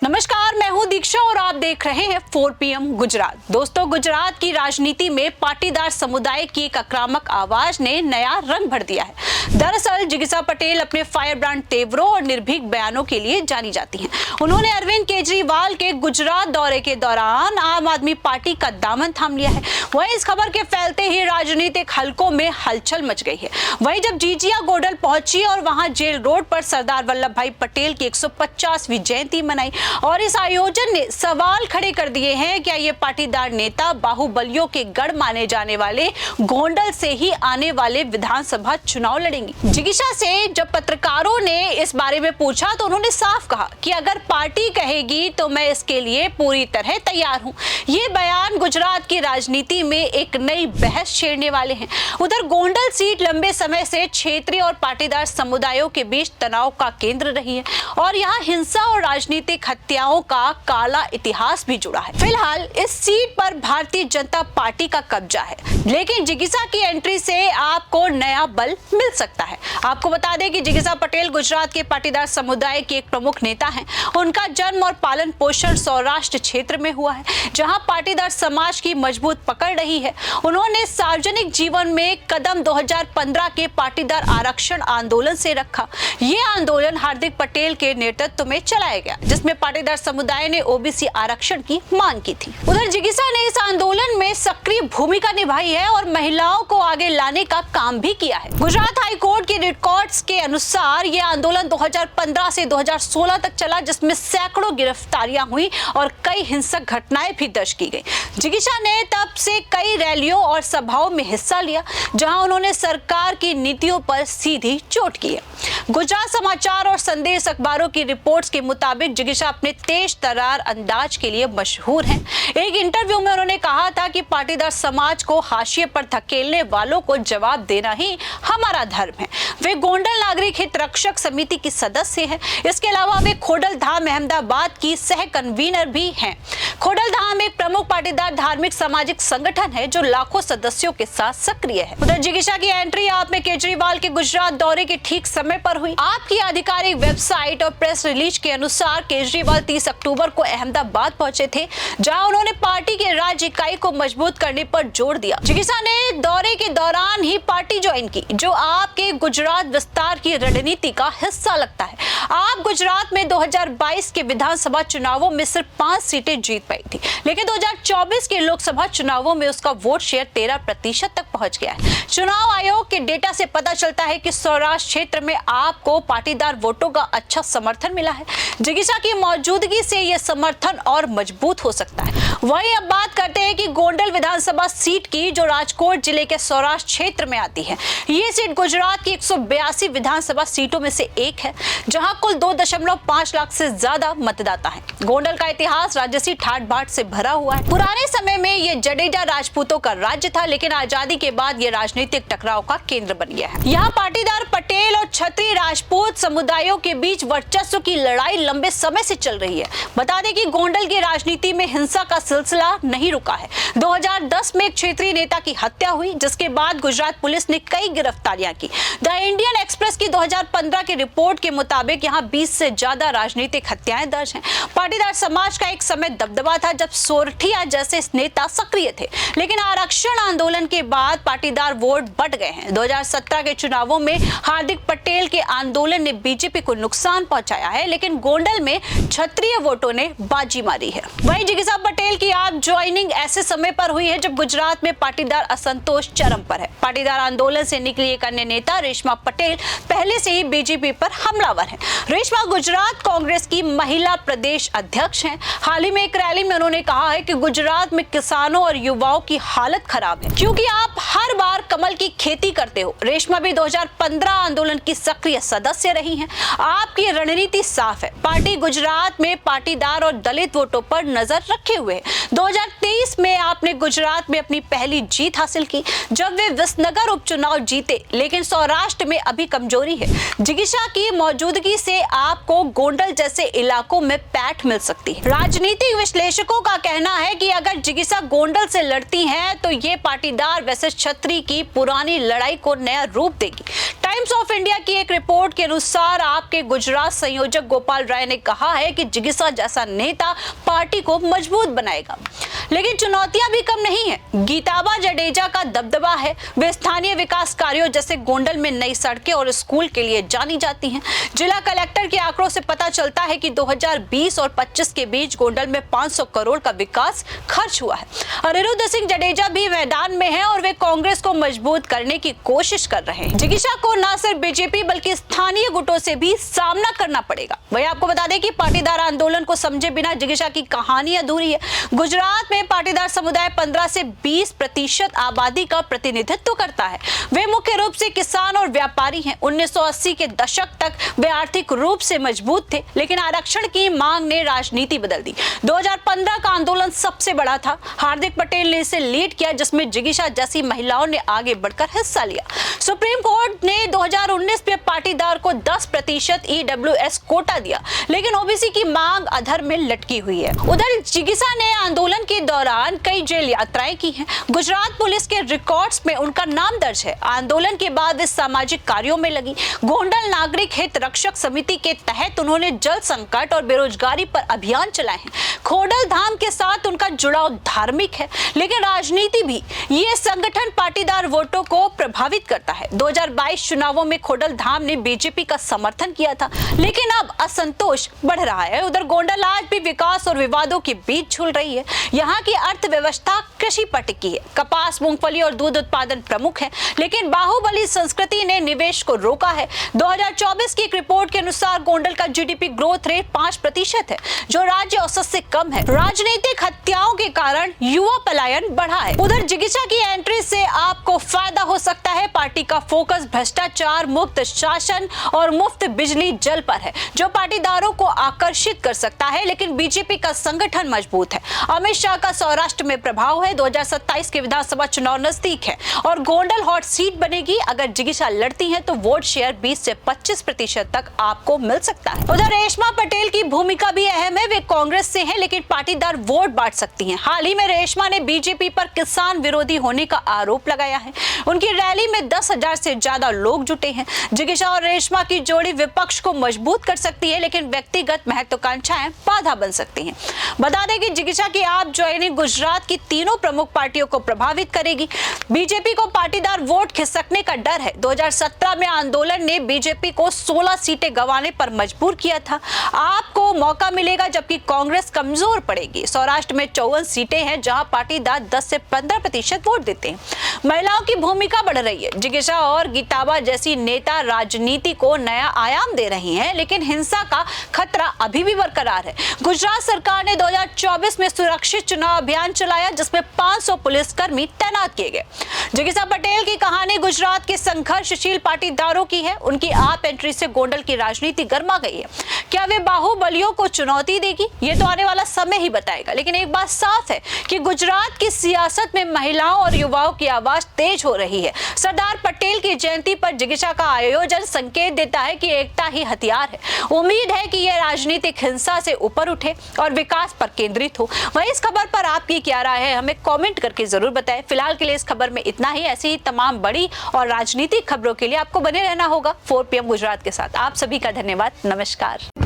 नमस्कार, मैं हूं दीक्षा और आप देख रहे हैं 4 PM गुजरात। दोस्तों, गुजरात की राजनीति में पाटीदार समुदाय की एक आक्रामक आवाज ने नया रंग भर दिया है। दरअसल जिगिसा पटेल अपने फायर ब्रांड तेवरों और निर्भीक बयानों के लिए जानी जाती हैं। उन्होंने अरविंद केजरीवाल के गुजरात दौरे के दौरान आम आदमी पार्टी का दामन थाम लिया है। वहीं इस खबर के फैलते ही राजनीतिक हलकों में हलचल मच गई है। वहीं जब जीजिया गोडल पहुंची और वहां जेल रोड पर सरदार वल्लभ भाई पटेल की 150वीं जयंती मनाई और इस आयोजन ने सवाल खड़े कर दिए हैं, क्या ये पाटीदार नेता बाहुबलियों के गढ़ माने जाने वाले गोंडल से ही आने वाले विधानसभा चुनाव लड़ेंगी। जिगिसा से जब पत्रकारों ने इस बारे में पूछा तो उन्होंने साफ कहा कि अगर पार्टी कहेगी तो मैं इसके लिए पूरी तरह तैयार हूं। ये बयान गुजरात की राजनीति में एक नई बहस छेड़ने वाले हैं। उधर गोंडल सीट लंबे समय से क्षेत्रीय और पाटीदार समुदायों के बीच तनाव का केंद्र रही है और यहाँ हिंसा और राजनीतिक हत्याओं का काला इतिहास भी जुड़ा है। फिलहाल इस सीट पर भारतीय जनता पार्टी का कब्जा है, लेकिन जिगिसा की एंट्री से आपको नया बल मिल सकता है। आपको बता दें कि जिगिसा पटेल गुजरात के पाटीदार समुदाय के एक प्रमुख नेता हैं। उनका जन्म और पालन पोषण सौराष्ट्र क्षेत्र में हुआ है, जहां पाटीदार समाज की मजबूत पकड़ रही है। उन्होंने सार्वजनिक जीवन में कदम 2015 के पाटीदार आरक्षण आंदोलन से रखा। ये आंदोलन हार्दिक पटेल के नेतृत्व में चलाया गया, जिसमें पाटीदार समुदाय ने ओबीसी आरक्षण की मांग की थी। उधर जिगिसा ने इस आंदोलन में सक्रिय भूमिका निभाई है और महिलाओं को आगे लाने का काम भी किया है। गुजरात हाई कोर्ट के रिकॉर्ड्स के अनुसार यह आंदोलन 2015 से 2016 तक चला, जिसमें सैकड़ों गिरफ्तारियां हुई और कई हिंसक घटनाएं भी दर्ज की गई। जिगिसा ने तब से कई रैलियों और सभाओं में हिस्सा लिया, जहां उन्होंने सरकार की नीतियों पर सीधी चोट की है। गुजरात समाचार और संदेश अखबारों की रिपोर्ट्स के मुताबिक जिगिसा अपने तेज तर्रार अंदाज के लिए मशहूर हैं। एक इंटरव्यू में उन्होंने कहा था कि पाटीदार समाज को हाशिए पर धकेलने वालों को जवाब देना ही हमारा धर्म है। वे गोंडल नागरिक हित रक्षक समिति की सदस्य हैं। इसके अलावा वे खोडलधाम अहमदाबाद की सह कन्वीनर भी हैं। खोडलधाम एक प्रमुख पाटीदार धार्मिक सामाजिक संगठन है जो लाखों सदस्यों के साथ सक्रिय है। उधर जिगिसा की एंट्री आप में केजरीवाल के गुजरात दौरे के ठीक समय पर हुई। आपकी आधिकारिक वेबसाइट और प्रेस रिलीज के अनुसार केजरीवाल 30 अक्टूबर को अहमदाबाद पहुंचे थे, जहां उन्होंने पार्टी के राज्य इकाई को मजबूत करने पर जोर दिया। जिगिसा ने दौरे के दौरान ही पार्टी ज्वाइन की, जो आपके गुजरात विस्तार की रणनीति का हिस्सा लगता है। आप गुजरात में 2022 के विधानसभा चुनावों में सिर्फ 5 सीटें जीत पाई थी, लेकिन 2024 के लोकसभा चुनावों में उसका वोट शेयर 13% तक पहुंच गया है। चुनाव आयोग के डेटा से पता चलता है कि सौराष्ट्र क्षेत्र में आपको पाटीदार वोटों का अच्छा समर्थन मिला है। जिगिसा की मौजूदगी से यह समर्थन और मजबूत हो सकता है। वहीं अब बात करते हैं कि गोंडल विधानसभा सीट की, जो राजकोट जिले के सौराष्ट्र क्षेत्र में आती है। ये सीट गुजरात की 182 विधानसभा सीटों में से एक है, जहां कुल 2.5 लाख से ज्यादा मतदाता हैं। गोंडल का इतिहास राजसी ठाट बाट से भरा हुआ है। पुराने समय में ये जडेजा राजपूतों का राज्य था, लेकिन आजादी के बाद ये राजनीतिक टकराव का केंद्र बन गया है। यहाँ पाटीदार पटेल और क्षत्रिय राजपूत समुदायों के बीच वर्चस्व की लड़ाई लंबे समय से चल रही है। बता दें कि गोंडल की राजनीति में हिंसा का सिलसिला नहीं रुका है। 2010 में एक क्षेत्रीय नेता की हत्या हुई, जिसके बाद गुजरात पुलिस ने कई गिरफ्तारियां की। द इंडियन एक्सप्रेस की 2015 की रिपोर्ट के मुताबिक यहाँ 20 से ज्यादा राजनीतिक हत्याएं दर्ज हैं। पाटीदार समाज का एक समय दबदबा था जब सोरठिया जैसे नेता सक्रिय थे, लेकिन आरक्षण आंदोलन के बाद पाटीदार वोट बढ़ गए हैं। 2017 के चुनावों में हार्दिक पटेल के आंदोलन ने बीजेपी को नुकसान पहुंचाया है, लेकिन गोंडल में क्षत्रिय वोटों ने बाजी मारी है। वहीं जिगिसा पटेल की आप ज्वाइनिंग ऐसे समय पर हुई है जब गुजरात में पाटीदार असंतोष चरम पर है। पाटीदार आंदोलन से निकली एक अन्य नेता रेशमा पटेल पहले से ही बीजेपी पर हमलावर है। रेशमा गुजरात कांग्रेस की महिला प्रदेश अध्यक्ष हैं। हाल ही में एक रैली में उन्होंने कहा है कि गुजरात में किसानों और युवाओं की हालत खराब है, क्योंकि आप हर बार कमल की खेती करते हो। रेशमा भी 2015 आंदोलन की सक्रिय सदस्य रही हैं। आपकी रणनीति साफ है। पार्टी गुजरात में पाटीदार और दलित वोटों पर नजर रखे हुए है। 2023 में आपने गुजरात में अपनी पहली जीत हासिल की, जब वे विसनगर उपचुनाव जीते, लेकिन सौराष्ट्र में अभी कमजोरी है। जिगिसा की मौजूदगी से आपको गोंडल जैसे इलाकों में पैठ मिल सकती है। राजनीतिक विश्लेषकों का कहना है कि अगर जिगिसा गोंडल से लड़ती हैं, तो ये पाटीदार वैसे क्षत्रिय की पुरानी लड़ाई को नया रूप देगी। टाइम्स ऑफ इंडिया की एक रिपोर्ट के अनुसार आपके गुजरात संयोजक गोपाल राय ने कहा है कि जिगिसा जैसा नेता पार्टी को मजबूत बनाएगा। लेकिन चुनौतियां भी कम नहीं है। गीताबा जडेजा का दबदबा है। वे स्थानीय विकास कार्यों जैसे गोंडल में नई सड़कें और स्कूल के लिए जानी जाती हैं। जिला कलेक्टर के आंकड़ों से पता चलता है कि 2020 और 25 के बीच गोंडल में 500 करोड़ का विकास खर्च हुआ है। अनिरुद्ध सिंह जडेजा भी मैदान में हैं और वे कांग्रेस को मजबूत करने की कोशिश कर रहे हैं। जिगिसा को न सिर्फ बीजेपी बल्कि स्थानीय गुटों से भी सामना करना पड़ेगा। वही आपको बता दें कि पाटीदार आंदोलन को समझे बिना जिगिसा की कहानी अधूरी है। गुजरात में पाटीदार समुदाय 15 से 20% आबादी का प्रतिनिधित्व करता है। वे मुख्य रूप से किसान और व्यापारी हैं। 1980 के दशक तक वे आर्थिक रूप से मजबूत थे, लेकिन आरक्षण की मांग ने राजनीति बदल दी। 2015 का आंदोलन सबसे बड़ा था। हार्दिक पटेल ने इसे लीड किया, जिसमें जिगिसा जैसी महिलाओं ने आगे बढ़कर हिस्सा लिया। सुप्रीम कोर्ट ने 2019 में पाटीदार को 10% EWS कोटा दिया, लेकिन ओबीसी की मांग अधर में लटकी हुई है। उधर जिगिसा ने आंदोलन के दौरान कई जेल यात्राएं की हैं। गुजरात पुलिस के रिकॉर्ड्स में उनका नाम दर्ज है। आंदोलन के बाद वे सामाजिक कार्यों में लगी। गोंडल नागरिक हित रक्षक समिति के तहत उन्होंने जल संकट और बेरोजगारी पर अभियान चलाए हैं। खोडल धाम के साथ उनका जुड़ाव धार्मिक है, लेकिन राजनीति भी। ये संगठन पाटीदार वोटों को प्रभावित करता है। 2022 चुनावों में खोडल धाम ने बीजेपी का समर्थन किया था, लेकिन अब असंतोष बढ़ रहा है। उधर गोंडल आज भी विकास और विवादों के बीच झूल रही है। यहाँ की अर्थव्यवस्था कृषि पर टिकी है। कपास, मूंगफली और दूध उत्पादन प्रमुख है, लेकिन बाहुबली संस्कृति ने निवेश को रोका है। 2024 की एक रिपोर्ट के अनुसार गोंडल का जीडीपी ग्रोथ रेट 5% है, जो राज्य औसत से कम है। राजनीतिक हत्याओं के कारण युवा पलायन बढ़ा है। उधर जिगिसा की एंट्री से आपको फायदा हो सकता है। पार्टी का फोकस भ्रष्टाचार मुक्त शासन और मुफ्त बिजली जल पर है, जो पाटीदारों को आकर्षित कर सकता है। लेकिन बीजेपी का संगठन मजबूत है। अमित शाह का सौराष्ट्र में प्रभाव है। 2027 के विधानसभा चुनाव नजदीक है और गोंडल हॉट सीट बनेगी। अगर जिगिसा लड़ती हैं तो वोट शेयर 20 से 25% तक आपको मिल सकता है। उधर रेशमा पटेल की भूमिका भी अहम है। वे कांग्रेस से हैं, लेकिन पाटीदार वोट बांट सकती हैं। हाल ही में रेशमा ने बीजेपी पर किसान विरोधी होने का आरोप लगाया है। उनकी रैली में 10,000 से ज्यादा लोग जुटे हैं। जिगिसा और रेशमा की जोड़ी विपक्ष को मजबूत कर सकती है, लेकिन व्यक्तिगत महत्वाकांक्षाएं बाधा बन सकती हैं। बता दें कि जिगिसा की आप ज्वाइनिंग गुजरात की तीनों प्रमुख पार्टियों को प्रभावित करेगी। बीजेपी को पाटीदार वोट खिसकने का डर है। 2017 में आंदोलन ने बीजेपी को 16 सीटें गंवाने पर मजबूर किया था। आपको मौका मिलेगा, जबकि कांग्रेस कमजोर पड़ेगी। सौराष्ट्र में 54 सीटें हैं, जहां पाटीदार 10 से 15% वोट देते हैं। महिलाओं की भूमिका बढ़ रही है। जिगिसा और गीताबा जैसी नेता राजनीति को नया आयाम दे रही हैं, लेकिन हिंसा का खतरा अभी भी बरकरार है। गुजरात सरकार ने 2024 में सुरक्षित चुनाव अभियान चलाया, जिसमें 500 पुलिसकर्मी तैनात किए गए। जिगिसा पटेल की कहानी गुजरात के संघर्षशील पाटीदारों की है। उनकी आप एंट्री से गोंडल की राजनीति गर्मा गई है। क्या वे बाहुबलियों को चुनौती देगी? ये तो आने वाला समय ही बताएगा। लेकिन एक बात साफ है कि गुजरात की सियासत में महिलाओं और युवाओं की आवाज तेज हो रही है। सरदार पटेल की जयंती पर जिगिसा का आयोजन संकेत देता है कि एकता ही हथियार है। उम्मीद है कि यह राजनीतिक हिंसा से ऊपर उठे और विकास पर केंद्रित हो। वहीं इस खबर पर आपकी क्या राय है, हमें कमेंट करके जरूर बताएं। फिलहाल के लिए इस खबर में इतना ही। ऐसी ही तमाम बड़ी और राजनीतिक खबरों के लिए आपको बने रहना होगा 4 PM गुजरात के साथ। आप सभी का धन्यवाद। नमस्कार।